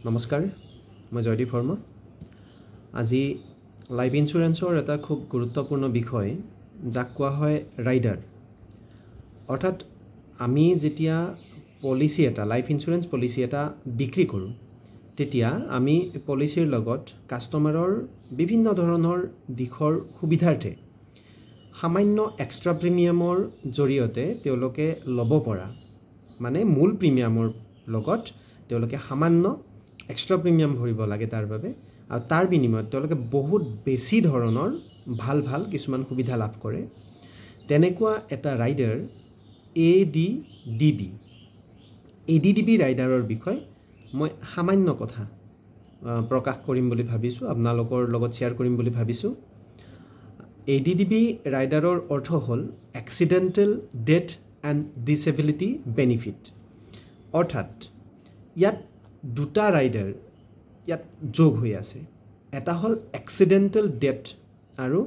নমস্কাৰ মই জয়দীপ শৰ্মা আজি লাইফ ইন্সুৰেন্সৰ এটা খুব গুৰুত্বপূৰ্ণ বিষয় যাক কোৱা হয় ৰাইডাৰ অৰ্থাৎ আমি যেতিয়া পলিসি এটা লাইফ ইন্সুৰেন্স পলিসি এটা বিক্ৰী কৰোঁ তেতিয়া আমি পলিসিৰ লগত কাস্টমাৰৰ বিভিন্ন ধৰণৰ দিশৰ সুবিধাৰ্থে সামান্য এক্সট্ৰা প্ৰিমিয়ামৰ জৰিয়তে তেওঁলোকে ল'ব পৰা মানে মূল প্ৰিমিয়ামৰ লগত তেওঁলোকে সামান্য এক্সট্ৰা প্ৰিমিয়াম ভৰিব লাগে তাৰ বাবে আৰু তাৰ বিনিময়ত তেওঁলোকে বহুত বেছি ধৰণৰ ভাল কিছুমান সুবিধা লাভ কৰে তেনেকুৱা এটা ৰাইডাৰ ADDB ৰাইডাৰৰ বিষয় মই সামান্য কথা প্ৰকাশ কৰিম বুলি ভাবিছোঁ আপোনালোকৰ লগত শ্বেয়াৰ কৰিম বুলি ভাবিছোঁ ADDB ৰাইডাৰৰ অৰ্থ হ'ল accidental death and disability benefit অৰ্থাৎ ইয়াত দুটা ৰাইডাৰ ইয়াত যোগ হৈ আছে এটা হ'ল এক্সিডেণ্টেল ডেথ আৰু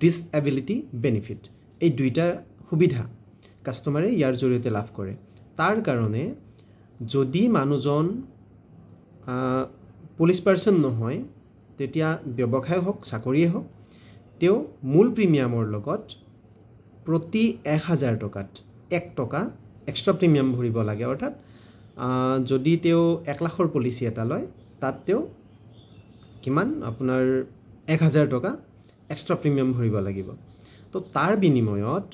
ডিসএবিলিটি বেনিফিট এই দুইটা সুবিধা কাস্টমাৰে ইয়াৰ জৰিয়তে লাভ কৰে তাৰ কাৰণে যদি মানুহজন পুলিশ পাৰ্সন নহয় তেতিয়া ব্যৱসায় হওক চাকৰিয়ে হওক তেওঁ মূল প্ৰিমিয়ামৰ লগত প্ৰতি 1000 টকাত 1 টকা এক্সট্ৰা প্ৰিমিয়াম ভৰিব লাগে অৰ্থাৎ যদি তেওঁ 1 লাখৰ পলিসি এটা লয় তাত তেওঁ কিমান আপোনাৰ 1000 টকা এক্সট্ৰা প্ৰিমিয়াম ভৰিব লাগিব তো তাৰ বিনিময়ত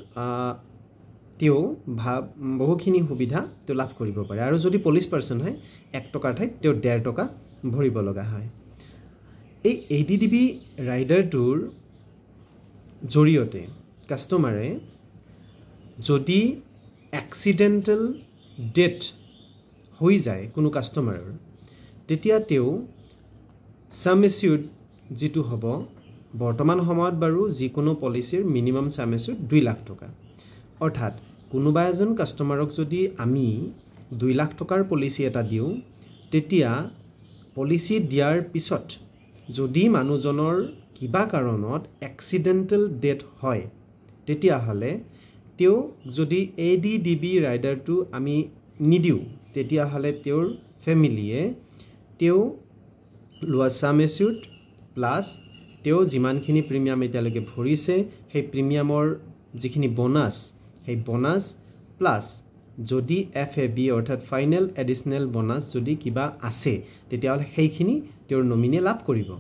তেওঁ বহুখিনি সুবিধা তেওঁ লাভ কৰিব পাৰে আৰু যদি পুলিশ পাৰ্সন হয় 1 টকাৰ ঠাইত তেওঁ 1.5 টকা ভৰিব লগা হয় এই ADDB ৰাইডাৰটোৰ জৰিয়তে কাস্টমাৰে যদি এক্সিডেণ্টেল ডেথ হৈ যায় কোনো কাস্টমাৰৰ তেতিয়া তেওঁ সাম এচিউৰ্ড যেটো হ'ব বৰ্তমান সময়ত বাৰু যিকোনো পলিসিৰ মিনিমাম সাম এচিউৰ্ড 2 লাখ টকা অৰ্থাৎ কোনোবা এজন কাস্টমাৰক যদি আমি 2 লাখ টকাৰ পলিসি এটা দিও তেতিয়া পলিসি দিয়াৰ পিছত যদি মানুহজনৰ কিবা কাৰণত এক্সিডেণ্টেল ডেথ হয় তেতিয়া হলে তেওঁ যদি ADDB ৰাইডাৰটো আমি নিদিও তেতিয়া হলে তেওঁৰ ফ্যামিলিয়ে তেওঁ লোৱা সাম এচিউৰ্ড প্লাস তেওঁ যিমানখিনি প্ৰিমিয়াম এতিয়ালৈকে ভৰিছে সেই প্ৰিমিয়ামৰ যিখিনি বোনাস সেই বোনাস প্লাস যদি FAB অৰ্থাৎ ফাইনেল এডিশনাল বোনাস যদি কিবা আছে তেতিয়া হলে সেইখিনি তেওঁৰ নমিনিয়ে লাভ কৰিব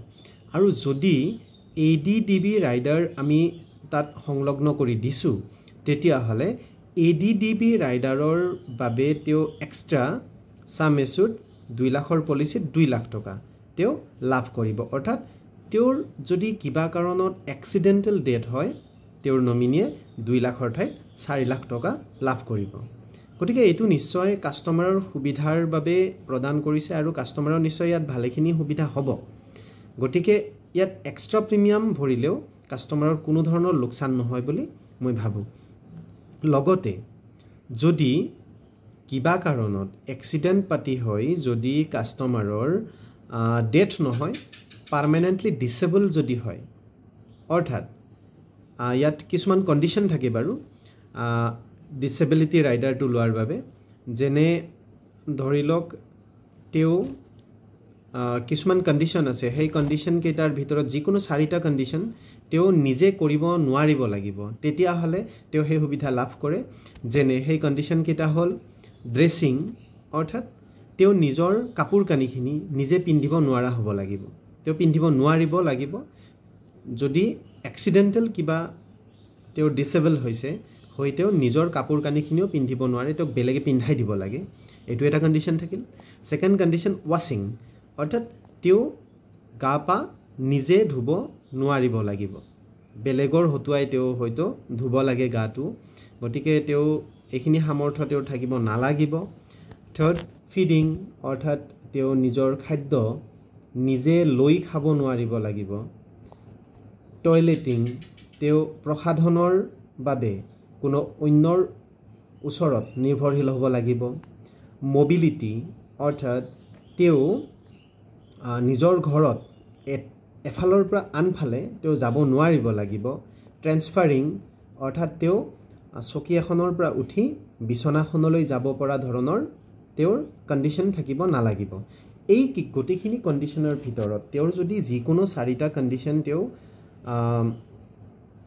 আৰু যদি ADDB ৰাইডাৰ আমি তাত সংলগ্ন কৰি দিছো তেতিয়া হলে ADDB ৰাইডাৰৰ বাবে তেওঁ এক্সট্ৰা সাম এচিউৰ্ড 2 লাখৰ পলিসিত 2 লাখ টকা তেওঁ লাভ কৰিব অৰ্থাৎ তেওঁৰ যদি কিবা কাৰণত এক্সিডেণ্টেল ডেথ হয় তেওঁৰ নমিনিয়ে 2 লাখৰ ঠাইত 4 লাখ টকা লাভ কৰিব গতিকে এইটো নিশ্চয় কাস্টমাৰৰ সুবিধাৰ বাবে প্ৰদান কৰিছে আৰু কাস্টমাৰৰ নিশ্চয় ইয়াত ভালেখিনি সুবিধা হ'ব গতিকে ইয়াত এক্সট্ৰা প্ৰিমিয়াম ভৰিলেও কাস্টমাৰৰ কোনো ধৰণৰ লোকচান নহয় বুলি মই ভাবো লগতে যদি কিবা কাৰণত এক্সিডেণ্ট পাতি হয় যদি কাস্টমাৰৰ ডেথ নহয় পাৰ্মানেন্টলি ডিসেবল যদি হয় অৰ্থাৎ ইয়াত কিছুমান কন্ডিশন থাকে বাৰু ডিসেবিলিটি ৰাইডাৰটো লোৱাৰ বাবে যেনে ধৰিলক তেওঁ কিছুমান কন্ডিশন আছে সেই কন্ডিশন কেইটাৰ ভিতৰত যিকোনো 4টা কন্ডিশন তেওঁ নিজে কৰিব নোৱাৰিব লাগিব তেতিয়া হলে তেওঁ সেই সুবিধা লাভ কৰে যেনে সেই কন্ডিশন কেইটা হল ড্ৰেছিং অৰ্থাৎ তেওঁ নিজৰ কাপোৰ কানিখিনি নিজে পিন্ধিব নোৱাৰা হ'ব লাগিব তেওঁ পিন্ধিব নোৱাৰিব লাগিব যদি এক্সিডেণ্টেল কিবা তেওঁ ডিসেবল হৈছে হৈ তেওঁ নিজৰ কাপোৰ কানিখিনিও পিন্ধিব নোৱাৰে তেওঁ বেলেগে পিন্ধাই দিব লাগে এটো এটা কন্ডিশন থাকিল সেকেন্ড কন্ডিশন ওয়াশিং অৰ্থাৎ তেওঁ গা পা নিজে ধুব নোৱাৰিব লাগিব বেলেগৰ হতুৱাই তেওঁ হয়তো ধুব লাগে গাটো গতিকে তেওঁ এখিনি সামৰ্থ্য তেওঁ থাকিব নালাগিব থাৰ্ড ফিডিং অৰ্থাৎ তেওঁ নিজৰ খাদ্য নিজে লৈ খাব নোৱাৰিব লাগিব টয়লেটিং তেওঁ প্ৰসাধনৰ বাবে কোনো অন্যৰ ওচৰত নিৰ্ভৰশীল হ'ব লাগিব মোবিলিটি অৰ্থাৎ তেওঁ নিজৰ ঘৰত এফালৰ পৰা আনফালে তেওঁ যাব নোৱাৰিব লাগিব ট্ৰান্সফাৰিং অৰ্থাৎ তেওঁ চকী এখনৰ পৰা উঠি বিছনাখনলৈ যাব পৰা ধৰণৰ তেওঁৰ কন্ডিশন থাকিব নালাগিব এই গোটেইখিনি কণ্ডিশ্যনৰ ভিতৰত তেওঁৰ যদি যিকোনো 4টা কণ্ডিশ্যন তেওঁ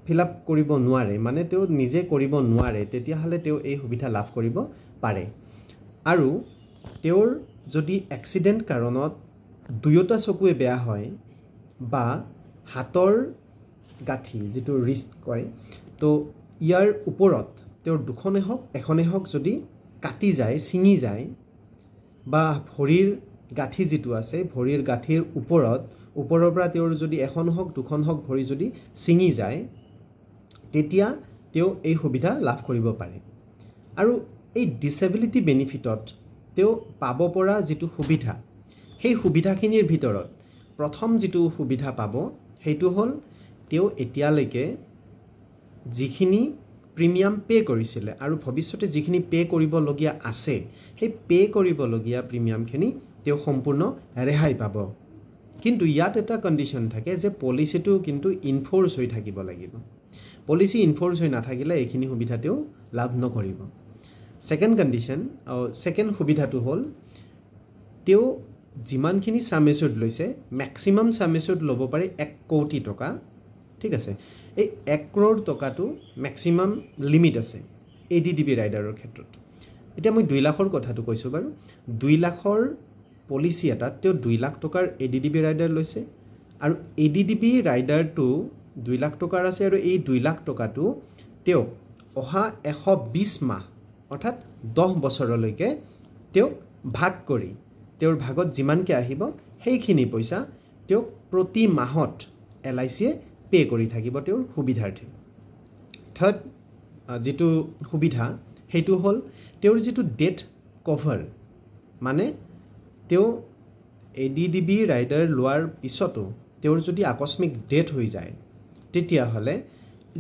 ফিল আপ কৰিব নোৱাৰে মানে তেওঁ নিজে কৰিব নোৱাৰে তেতিয়াহ'লে তেওঁ এই সুবিধা লাভ কৰিব পাৰে আৰু তেওঁৰ যদি এক্সিডেণ্ট কাৰণত দুয়োটা চকুৱে বেয়া হয় বা হাতৰ গাঁঠি যিটো ৰিষ্ট কয় তো ইয়াৰ ওপৰত তেওঁৰ দুখনে হওক এখনে হওক যদি কাটি যায় ছিঙি যায় বা ভৰিৰ গাঁঠি যিটো আছে ভৰিৰ গাঁঠিৰ ওপৰৰ পৰা তেওঁৰ যদি এখন হওক দুখন হওক ভৰি যদি ছিঙি যায় তেতিয়া তেওঁ এই সুবিধা লাভ কৰিব পাৰে আৰু এই ডিসেবিলিটি বেনিফিটত তেওঁ পাব পৰা যিটো সুবিধা সেই সুবিধাখিনিৰ ভিতৰত প্ৰথম যিটো সুবিধা পাব সেইটো হ'ল তেওঁ এতিয়ালৈকে যিখিনি প্ৰিমিয়াম পে কৰিছিলে আৰু ভৱিষ্যতে যিখিনি পে কৰিবলগীয়া আছে সেই পে কৰিবলগীয়া প্ৰিমিয়ামখিনি তেওঁ সম্পূৰ্ণ ৰেহাই পাব কিন্তু ইয়াত এটা কণ্ডিশ্যন থাকে যে পলিচিটো কিন্তু ইনফোৰ্স হৈ থাকিব লাগিব পলিচি ইনফোৰ্স হৈ নাথাকিলে এইখিনি সুবিধা তেওঁ লাভ নকৰিব সেকেন্ড কণ্ডিশ্যন সেকেন্ড সুবিধাটো হ'ল তেওঁ যিমানখিনি সাম এচিউৰ্ড লৈছে ম্যাক্সিমাম সাম এচিউৰ্ড ল'ব পাৰে 1 কোটি টকা ঠিক আছে এই 1 crore টকাটো ম্যাক্সিমাম লিমিট আছে এডিডিবি ৰাইডাৰৰ ক্ষেত্ৰত এতিয়া মই 2 লাখৰ কথাটো কৈছো বাৰু 2 লাখৰ পলিচি এটাত তেওঁ 2 লাখ টকাৰ এডিডিবি ৰাইডাৰ লৈছে আৰু এডিডিবি ৰাইডাৰটো 2 লাখ টকাৰ আছে আৰু এই 2 লাখ টকাটো তেওঁ অহা 120 মাহ অৰ্থাৎ 10 বছৰলৈকে তেওঁ ভাগ কৰি তেওঁৰ ভাগত যিমানকে আহিব সেইখিনি পইচা তেওঁ প্ৰতি মাহত এলআইসিয়ে পে কৰি থাকিব তেওঁৰ সুবিধাৰ্থে থাৰ্ড যেটো সুবিধা হেতু হল তেওঁৰ যেটো ডেথ কভাৰ মানে তেওঁ এডিডিবি ৰাইডাৰ লোৱাৰ পিছতো তেওঁৰ যদি আকস্মিক ডেথ হৈ যায় তেতিয়া হলে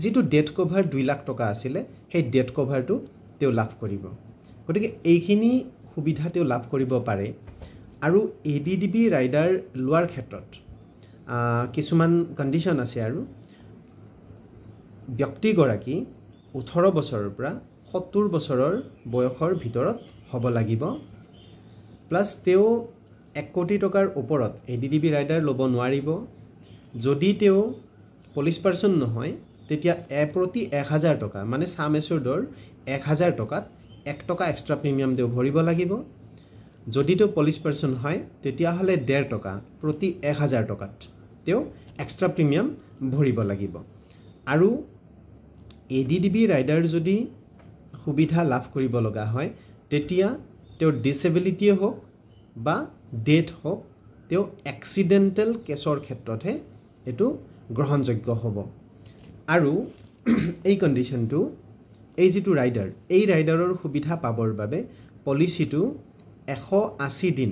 যেটো ডেথ কভাৰ 2 লাখ টকা আছিল সেই ডেথ কভাৰটো তেওঁ লাভ কৰিব গতিকে এইখিনি সুবিধা তেওঁ লাভ কৰিব পাৰে আৰু এডিডিবি ৰাইডাৰ লোৱাৰ ক্ষেত্ৰত কিছুমান কণ্ডিশ্যন আছে আৰু ব্যক্তিগৰাকী 18 বছৰৰ পৰা 70 বছৰৰ বয়সৰ ভিতৰত হ'ব লাগিব প্লাস তেওঁ 1 কোটি টকাৰ ওপৰত এডিডিবি ৰাইডাৰ ল'ব নোৱাৰিব যদি তেওঁ পুলিশ পাৰ্সন নহয় তেতিয়া প্ৰতি 1000 টকা মানে সাম এচিউৰ্ডৰ 1000 টকাত 1 টকা এক্সট্ৰা প্ৰিমিয়াম তেওঁ ভৰিব লাগিব যদি তেওঁ পুলিশ পাৰ্সন হয় তেতিয়া হলে 1.5 টকা প্ৰতি 1000 টকাত তেওঁ এক্সট্ৰা প্ৰিমিয়াম ভৰিব লাগিব আৰু এডিডিবি ৰাইডাৰ যদি সুবিধা লাভ কৰিব লগা হয় তেতিয়া তেওঁৰ ডিসেবিলিটি হোক বা ডেথ হোক তেওঁ এক্সিডেন্টাল কেছৰ ক্ষেত্ৰতহে এটো গ্ৰহণযোগ্য হ'ব আৰু এই কণ্ডিশ্যনটো এই যেটো ৰাইডাৰ এই ৰাইডাৰৰ সুবিধা পাবৰ বাবে পলিচিটো 180 দিন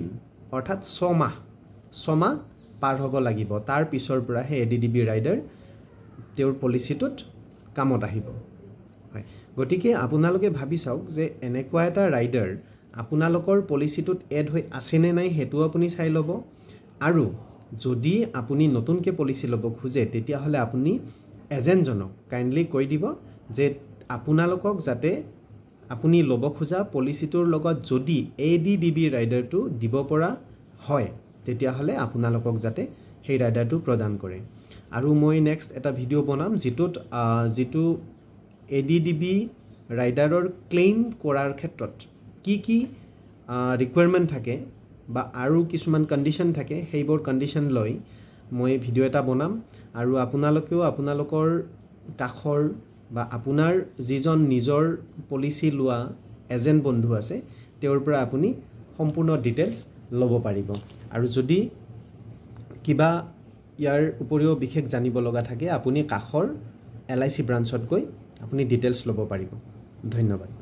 অৰ্থাৎ 6 মাহ পাৰ হ'ব লাগিব তাৰ পিছৰ পৰা হে এডিডিবি ৰাইডাৰ তেওঁৰ পলিচিটোত কামত আহিব হয় গতিকে আপোনালোকে ভাবি চাওক যে এনেকুৱা এটা ৰাইডাৰ আপোনালোকৰ পলিচিটোত এড হৈ আছে নে নাই হেতু আপুনি চাই ল'ব আৰু যদি আপুনি নতুনকে পলিচি ল'ব খুজে তেতিয়া হলে আপুনি এজেন্টজনক কাইন্ডলি কৈ দিব যে আপোনালোকক যাতে আপুনি ল'ব খোজা পলিচিটোৰ লগত যদি এডিডিবি ৰাইডাৰটো দিব পৰা হয় তেতিয়া হলে আপোনালোকক যাতে সেই ৰাইডাৰটো প্ৰদান কৰে আৰু মই নেক্সট এটা ভিডিও বনাম যেটো এডিডিবি ৰাইডাৰৰ ক্লেইম কৰাৰ ক্ষেত্ৰত কি ৰিকুৱাৰমেন্ট থাকে বা আৰু কিছুমান কণ্ডিশ্যন থাকে সেইবোৰ কণ্ডিশ্যন লৈ মই ভিডিও এটা বনাম আৰু আপোনালোকেও আপোনালোকৰ কাখৰ বা আপোনাৰ যিজন নিজৰ পলিচি লোৱা এজেন্ট বন্ধু আছে তেওঁৰ পৰা আপুনি সম্পূৰ্ণ ডিটেইলছ ল'ব পাৰিব আৰু যদি কিবা ইয়াৰ উপৰিও বিশেষ জানিব লগা থাকে আপুনি কাখৰ এলআইসি ব্ৰাঞ্চত গৈ আপুনি ডিটেইলছ ল'ব পাৰিব ধন্যবাদ